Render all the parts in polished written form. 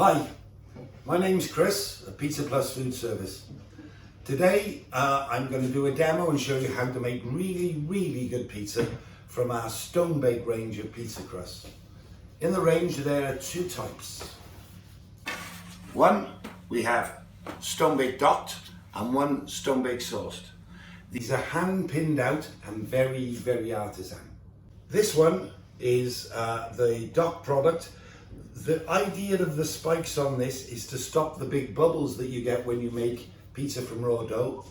Hi, my name's Chris at Pizza Plus Food Service. Today I'm going to do a demo and show you how to make really good pizza from our stone bake range of pizza crusts. In the range there are two types. One, we have stone baked docked and one stone baked sauced. These are hand pinned out and very artisan. This one is the dock product. The idea of the spikes on this is to stop the big bubbles that you get when you make pizza from raw dough.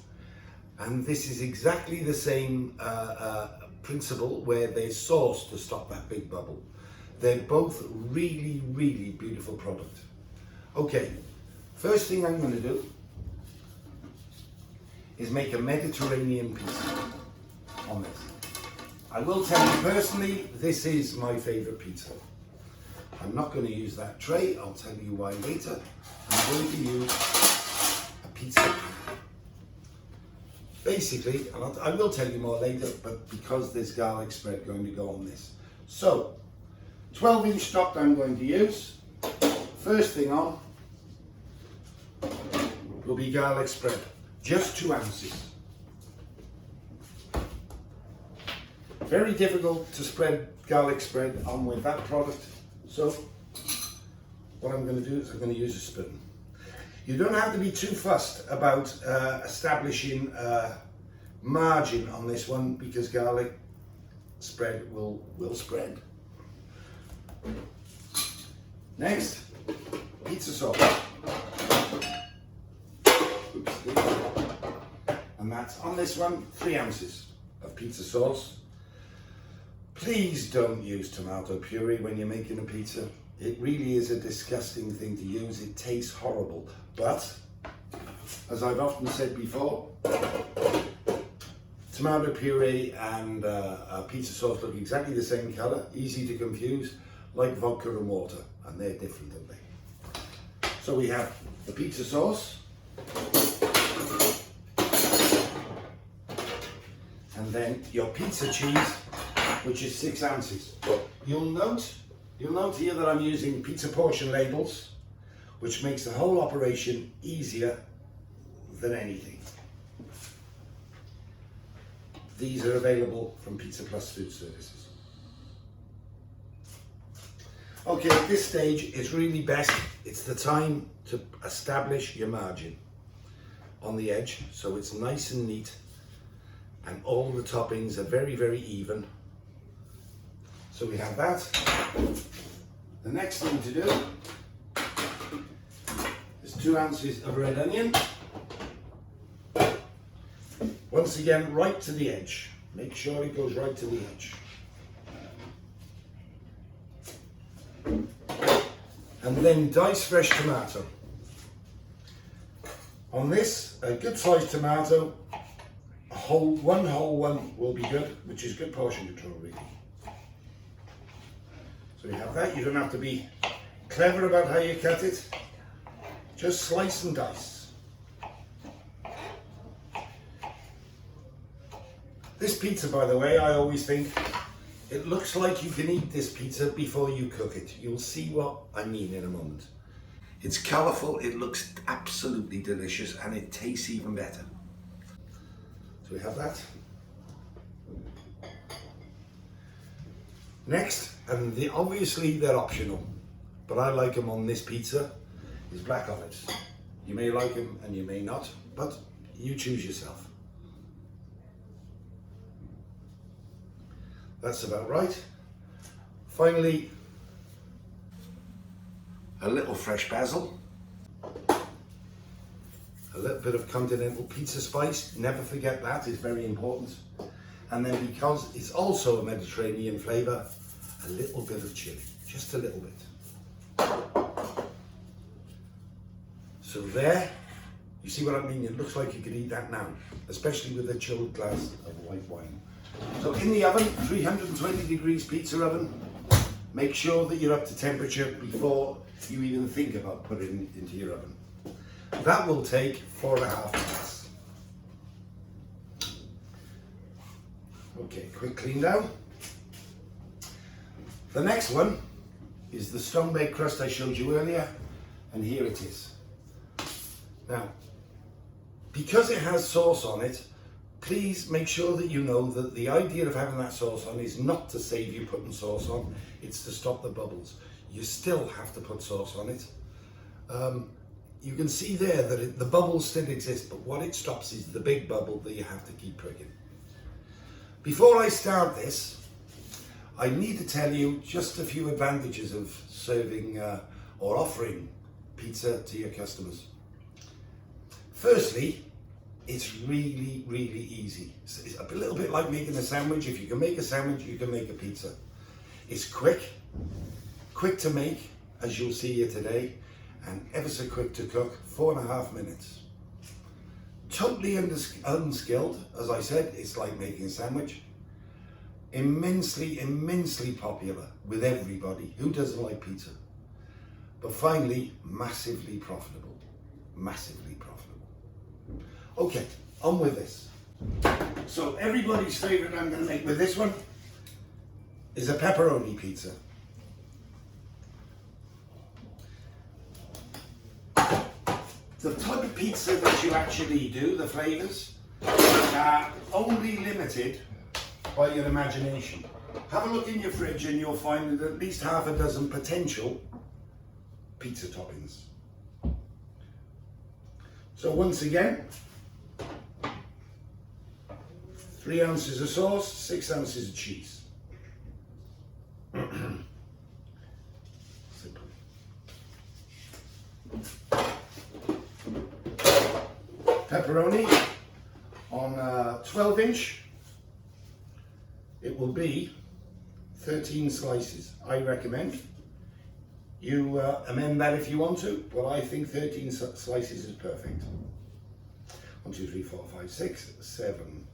And this is exactly the same principle where there's sauce to stop that big bubble. They're both really beautiful product. Okay, first thing I'm going to do is make a Mediterranean pizza on this. I will tell you personally, this is my favorite pizza. I'm not going to use that tray, I'll tell you why later. I'm going to use a pizza pan. Basically, and I will tell you more later, but because there's garlic spread going to go on this. So, 12-inch stock I'm going to use. First thing on will be garlic spread, just 2 ounces. Very difficult to spread garlic spread on with that product. So what I'm going to do is I'm going to use a spoon. You don't have to be too fussed about establishing margin on this one because garlic spread will spread. Next, pizza sauce. And that's on this one 3 ounces of pizza sauce. Please don't use tomato puree when you're making a pizza. It really is a disgusting thing to use. It tastes horrible. But, as I've often said before, tomato puree and pizza sauce look exactly the same colour, easy to confuse, like vodka and water, and they're different, aren't they? So we have the pizza sauce, and then your pizza cheese, which is 6 ounces. You'll note here that I'm using pizza portion labels, which makes the whole operation easier than anything. These are available from Pizza Plus Food Services. Okay, at this stage, it's really best, it's the time to establish your margin on the edge, so it's nice and neat, and all the toppings are very even. So we have that. The next thing to do is 2 ounces of red onion. Once again, right to the edge. Make sure it goes right to the edge. And then dice fresh tomato. On this, a good sized tomato, one whole one will be good, which is good portion control really. So you have that. You don't have to be clever about how you cut it. Just slice and dice. This pizza, by the way, I always think, it looks like you can eat this pizza before you cook it. You'll see what I mean in a moment. It's colourful, it looks absolutely delicious, and it tastes even better. So we have that. Next, and obviously they're optional, but I like them on this pizza, is black olives. You may like them and you may not, but you choose yourself. That's about right. Finally, a little fresh basil, a little bit of continental pizza spice, never forget that, is very important. And then because it's also a Mediterranean flavour, a little bit of chili, just a little bit. So there, you see what I mean? It looks like you could eat that now, especially with a chilled glass of white wine. So in the oven, 320 degrees pizza oven, make sure that you're up to temperature before you even think about putting it into your oven. That will take 4.5 minutes. Okay, quick clean down. The next one is the stone baked crust I showed you earlier. And here it is. Now, because it has sauce on it, please make sure that you know that the idea of having that sauce on is not to save you putting sauce on, it's to stop the bubbles. You still have to put sauce on it. You can see there that the bubbles still exist, but what it stops is the big bubble that you have to keep pricking. Before I start this, I need to tell you just a few advantages of serving or offering pizza to your customers. Firstly, it's really, really easy. It's a little bit like making a sandwich. If you can make a sandwich, you can make a pizza. It's quick to make, as you'll see here today, and ever so quick to cook, 4.5 minutes. Totally unskilled, as I said, it's like making a sandwich. Immensely, immensely popular with everybody. Who doesn't like pizza? But finally, massively profitable. Massively profitable. Okay, on with this. So everybody's favorite I'm going to make with this one is a pepperoni pizza. The type of pizza that you actually do, the flavors, are only limited by your imagination. Have a look in your fridge and you'll find at least half a dozen potential pizza toppings. So once again, 3 ounces of sauce, 6 ounces of cheese. Simple. Pepperoni on a 12-inch. It will be 13 slices. I recommend. You amend that if you want to, but I think 13 slices is perfect. 1, 2, 3, 4, 5, 6, 7,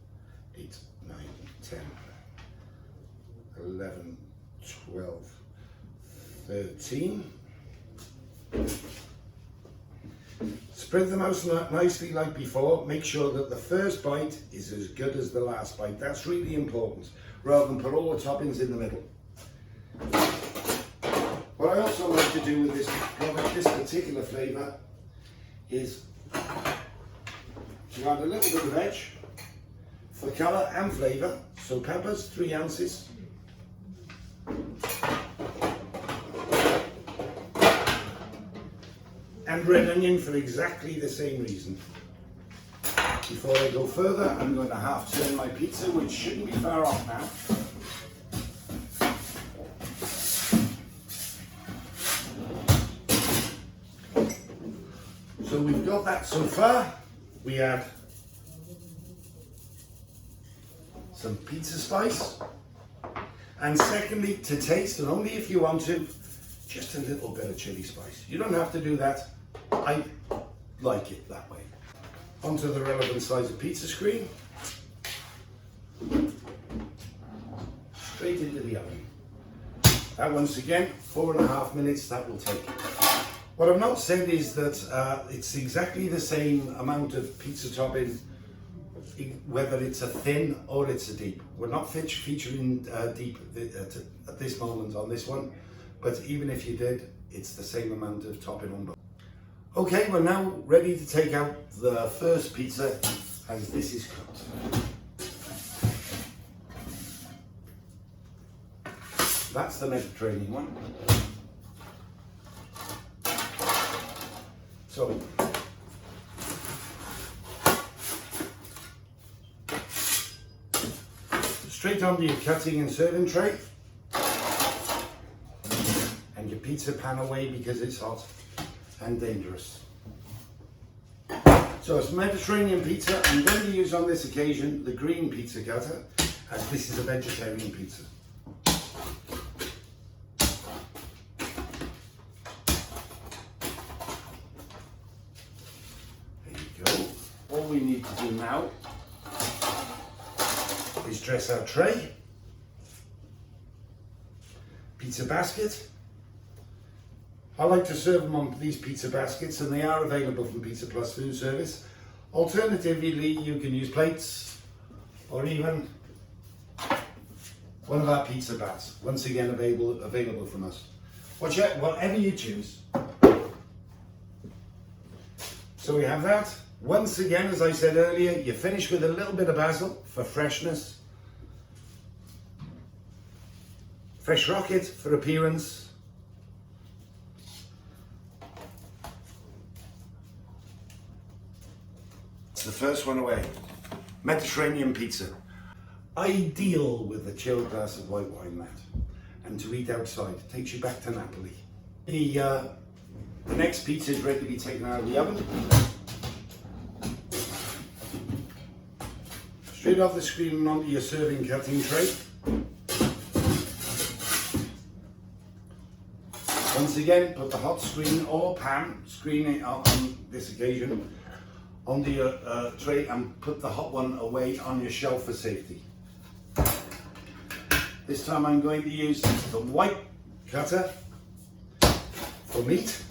8, 9, 10, 11, 12, 13. Spread them out nicely like before. Make sure that the first bite is as good as the last bite. That's really important, rather than put all the toppings in the middle. What I also like to do with this product, this particular flavour, is to add a little bit of veg for colour and flavour. So peppers, 3 ounces. And red onion for exactly the same reason. Before I go further, I'm going to half turn my pizza, which shouldn't be far off now. So we've got that so far. We add some pizza spice. And secondly, to taste, and only if you want to, just a little bit of chili spice. You don't have to do that. I like it that way. Onto the relevant size of pizza screen. Straight into the oven. That once again, 4.5 minutes that will take. What I've not said is that it's exactly the same amount of pizza topping, whether it's a thin or it's a deep. We're not featuring deep at this moment on this one, but even if you did, it's the same amount of topping on both. Okay, we're now ready to take out the first pizza as this is cooked. That's the Mediterranean one. So, straight onto your cutting and serving tray, and your pizza pan away because it's hot and dangerous. So it's Mediterranean pizza. I'm going to use on this occasion the green pizza cutter, as this is a vegetarian pizza. All we need to do now is dress our tray, pizza basket. I like to serve them on these pizza baskets, and they are available from Pizza Plus Foodservice. Alternatively, you can use plates or even one of our pizza bats, once again available from us. Whatever you choose. So we have that. Once again, as I said earlier, you finish with a little bit of basil for freshness. Fresh rocket for appearance. It's the first one away. Mediterranean pizza. Ideal with a chilled glass of white wine, Matt. And to eat outside. Takes you back to Napoli. The next pizza is ready to be taken out of the oven. Straight off the screen and onto your serving cutting tray. Once again, put the hot screen or pan, screen on this occasion, onto your tray and put the hot one away on your shelf for safety. This time I'm going to use the white cutter for meat.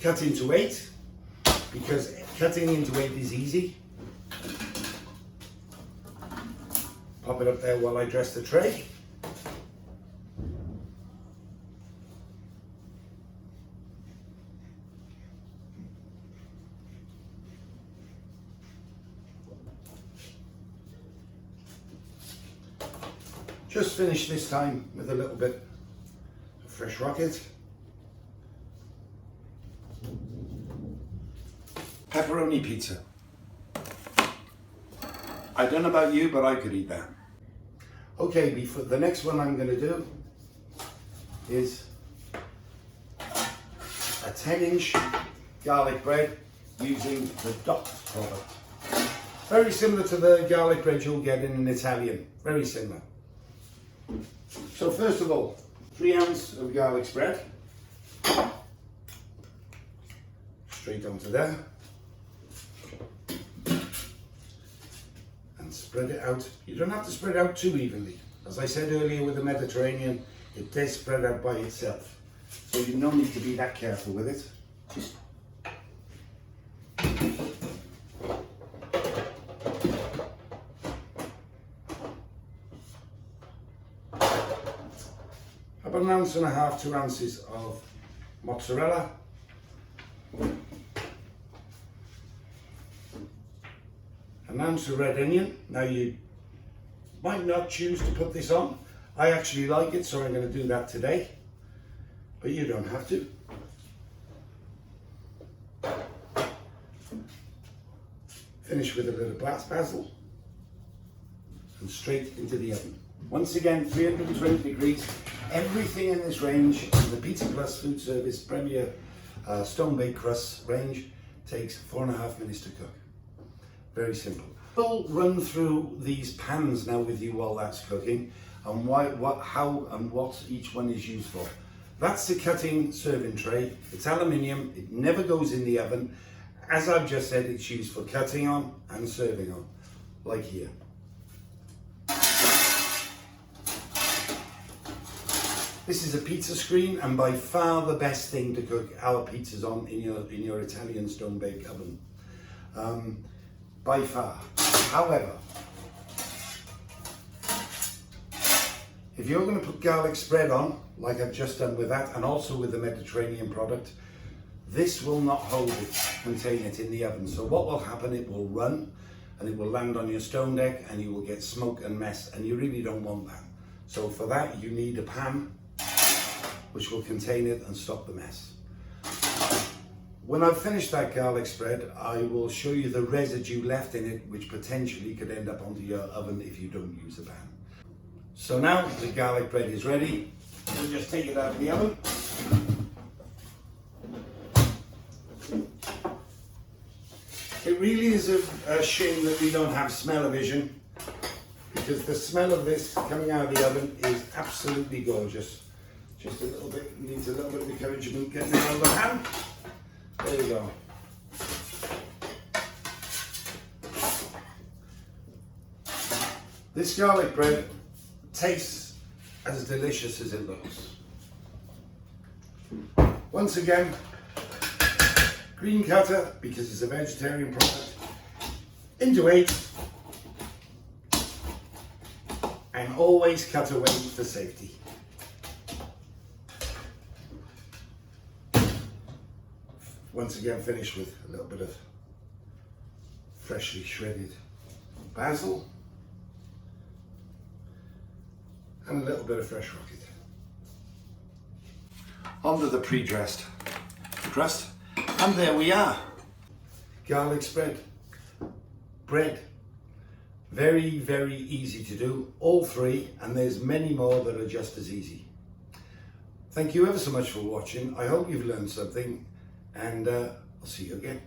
Cut into 8, because cutting into 8 is easy. Pop it up there while I dress the tray. Just finish this time with a little bit of fresh rocket. Pepperoni pizza. I don't know about you, but I could eat that. Okay, before the next one I'm going to do is a 10-inch garlic bread using the Dot product. Very similar to the garlic bread you'll get in an Italian. Very similar. So first of all, 3 ounces of garlic spread. Straight onto there. Spread it out. You don't have to spread out too evenly. As I said earlier with the Mediterranean, it does spread out by itself. So you don't need to be that careful with it. About 1.5 ounces, 2 ounces of mozzarella. An ounce of red onion. Now you might not choose to put this on. I actually like it, so I'm going to do that today. But you don't have to. Finish with a little black basil. And straight into the oven. Once again, 320 degrees. Everything in this range, the Pizza Plus Foodservice Premier Stone Baked Crust range, takes 4.5 minutes to cook. Very simple. We'll run through these pans now with you while that's cooking, and how and what each one is used for. That's the cutting serving tray. It's aluminium. It never goes in the oven. As I've just said, it's used for cutting on and serving on, like here. This is a pizza screen, and by far the best thing to cook our pizzas on in your Italian stone bake oven. By far. However, if you're going to put garlic spread on, like I've just done with that, and also with the Mediterranean product, this will not contain it in the oven. So what will happen, it will run, and it will land on your stone deck, and you will get smoke and mess, and you really don't want that. So for that, you need a pan, which will contain it and stop the mess. When I've finished that garlic spread, I will show you the residue left in it, which potentially could end up onto your oven if you don't use a pan. So now the garlic bread is ready. We'll just take it out of the oven. It really is a shame that we don't have smell-o-vision, because the smell of this coming out of the oven is absolutely gorgeous. Just a little bit, needs a little bit of encouragement getting it out of the pan. There you go. This garlic bread tastes as delicious as it looks. Once again, green cutter, because it's a vegetarian product, into 8, and always cut away for safety. Once again, finish with a little bit of freshly shredded basil and a little bit of fresh rocket. Onto the pre-dressed crust, and there we are. Garlic spread, bread. Very, very easy to do, all three, and there's many more that are just as easy. Thank you ever so much for watching. I hope you've learned something, and I'll see you again.